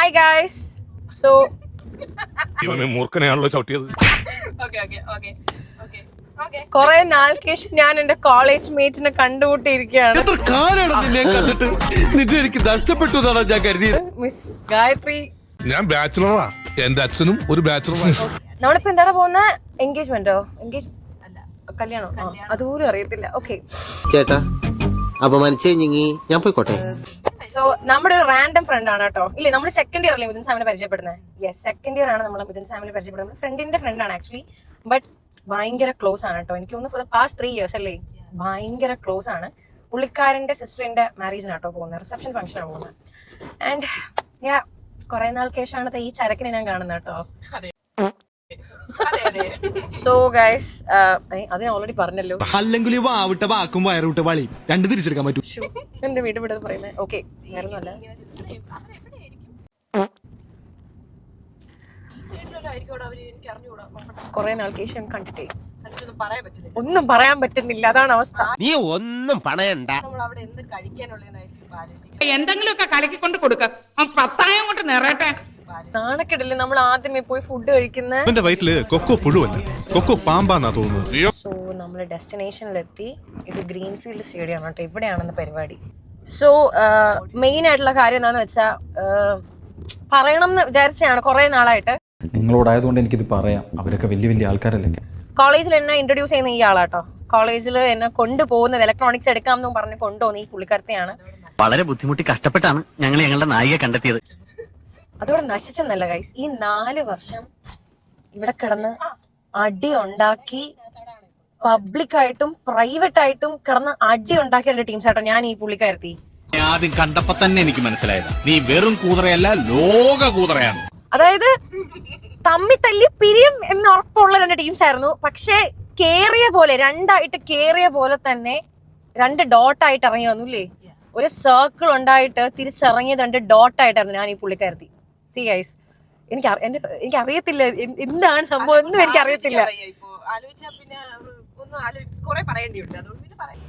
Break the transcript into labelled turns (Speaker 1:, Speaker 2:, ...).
Speaker 1: Hi guys. So
Speaker 2: ഇവനെ മൂർഖനെയാണല്ലോ ചവിട്ടിയത്.
Speaker 1: കുറെ നാൾക്ക് ശേഷം ഞാൻ എന്റെ കോളേജ് മേറ്റിനെ കണ്ടുമുട്ടിയിരിക്കുകയാണ്. മിസ് ഗായത്രി.
Speaker 2: ഞാൻ ബാച്ചിലറാ. എന്റെ അച്ഛനും ഒരു ബാച്ചിലറാണ്.
Speaker 1: നമ്മളിപ്പോ എന്താണ് പോകുന്ന എൻഗേജ്മെന്റോ കല്യാണോ അതുപോലും അറിയത്തില്ല. ഓക്കെ
Speaker 3: ചേട്ടാ അപമാനിച്ചേ ഞാൻ പോയിക്കോട്ടെ.
Speaker 1: സോ നമ്മുടെ ഒരു റാൻഡം ഫ്രണ്ട് ആണ് കേട്ടോ. ഇല്ലേ, നമ്മൾ സെക്കൻഡ് ഇയർ അല്ലേ മിഥുൻ സാമിനെ പരിചയപ്പെടുന്നത്? യെസ്, സെക്കൻഡ് ഇയർ ആണ് നമ്മൾ മിഥുൻ സാമിനെ പരിചയപ്പെടുന്നത്. ഫ്രണ്ടിന്റെ ഫ്രണ്ട് ആണ് ആക്ച്വലി. ബട്ട് ഭയങ്കര ക്ലോസ് ആണ് കേട്ടോ. എനിക്ക് തോന്നുന്നു ഫോർ ദ പാസ്റ്റ് 3 years അല്ലേ, ഭയങ്കര ക്ലോസ് ആണ്. പുള്ളിക്കാരന്റെ സിസ്റ്ററിന്റെ മാരേജിനാട്ടോ പോകുന്നത്, റിസപ്ഷൻ ഫംഗ്ഷനാണ് പോകുന്നത്. ആൻഡ് യാ, കുറെ നാൾക്ക് ശേഷമാണ് ഈ ചരക്കിനെ ഞാൻ കാണുന്നത് കേട്ടോ. സോ ഗൈസ്, അത് ഞാൻ ഓൾറെഡി പറഞ്ഞല്ലോ.
Speaker 4: അല്ലെങ്കിൽ വാവിട്ട വാക്കും വയറുവിട്ട വളി രണ്ട് തിരിച്ചെടുക്കാൻ പറ്റും.
Speaker 1: എന്റെ വീട് വിടത് പറയുന്നത്. ഓക്കെ, വേറൊന്നുമല്ല. കുറെ നാൾക്ക് ശേഷം കണ്ടിട്ടേ ഒന്നും പറയാൻ പറ്റുന്നില്ല, അതാണ് അവസ്ഥ.
Speaker 3: നീ ഒന്നും പണയണ്ട.
Speaker 5: എന്തെങ്കിലുമൊക്കെ കലക്കിക്കൊണ്ട് കൊടുക്ക, പത്തായം കൊണ്ട് നിറയട്ടെ.
Speaker 1: നാണക്കെടല്ലേ നമ്മൾ ആദ്യമേ പോയി ഫുഡ് കഴിക്കുന്ന.
Speaker 2: എന്റെ വയറ്റില് കൊക്കോ പുഴുവല്ല, കൊക്കോ പാമ്പാന്നാ തോന്നുന്നത്.
Speaker 1: സോ നമ്മള് ഡെസ്റ്റിനേഷനിലെത്തി. ഇത് ഗ്രീൻഫീൽഡ് സ്റ്റേഡിയം ആണ് കേട്ടോ, ഇവിടെയാണെന്ന് പരിപാടി. സോ മെയിൻ ആയിട്ടുള്ള കാര്യം എന്താന്ന് വെച്ചാ, പറയണം എന്ന് വിചാരിച്ചാണ് കുറെ നാളായിട്ട്.
Speaker 6: നിങ്ങളോടായതുകൊണ്ട് എനിക്കിത് പറയാം, അവരൊക്കെ വലിയ വലിയ ആൾക്കാരല്ലേ.
Speaker 1: കോളേജിൽ എന്നെ ഇൻട്രൊഡ്യൂസ് ചെയ്യുന്ന ഈ ആളാട്ടോ. കോളേജിൽ എന്നെ കൊണ്ടുപോകുന്നത് ഇലക്ട്രോണിക്സ് എടുക്കാം എന്നും പറഞ്ഞ് കൊണ്ടുപോകുന്ന ഈ പുള്ളിക്കാരത്തെയാണ്.
Speaker 7: വളരെ ബുദ്ധിമുട്ടി കഷ്ടപ്പെട്ടാണ് ഞങ്ങൾ ഞങ്ങളുടെ നായികയെ കണ്ടെത്തിയത്.
Speaker 1: അതോടെ നശിച്ചെന്നല്ല ഗൈസ്, ഈ 4 വർഷം ഇവിടെ കിടന്ന് അടി ഉണ്ടാക്കി, പബ്ലിക്കായിട്ടും പ്രൈവറ്റ് ആയിട്ടും കിടന്ന് അടി ഉണ്ടാക്കിയ എന്റെ ടീംസ് ആട്ടോ ഞാൻ ഈ പുള്ളിക്കാരത്തി.
Speaker 8: ആദ്യം കണ്ടപ്പോ തന്നെ എനിക്ക് മനസ്സിലായത് നീ വെറും കൂതറയല്ല, ലോക കൂതറയാണ്.
Speaker 1: അതായത് തമ്മി തല്ലി പിരിയും എന്ന് ഉറപ്പുള്ള 2 ടീംസ് ആയിരുന്നു. പക്ഷെ കേറിയ പോലെ, രണ്ടായിട്ട് കേറിയ പോലെ തന്നെ 2 ഡോട്ടായിട്ട് ഇറങ്ങി വന്നുല്ലേ. ഒരു സർക്കിൾ ഉണ്ടായിട്ട് തിരിച്ചിറങ്ങിയത് 2 ഡോട്ടായിട്ടായിരുന്നു ഞാൻ ഈ പുള്ളിക്കാരത്തി. സി ഗൈസ്, എനിക്ക് അറിയത്തില്ല എന്താണ് സംഭവം, ഒന്നും എനിക്ക് അറിയത്തില്ല.
Speaker 5: പിന്നെ ഒന്നും കുറെ പറയേണ്ടിയുണ്ട്, അതുകൊണ്ട് പിന്നെ പറയാം.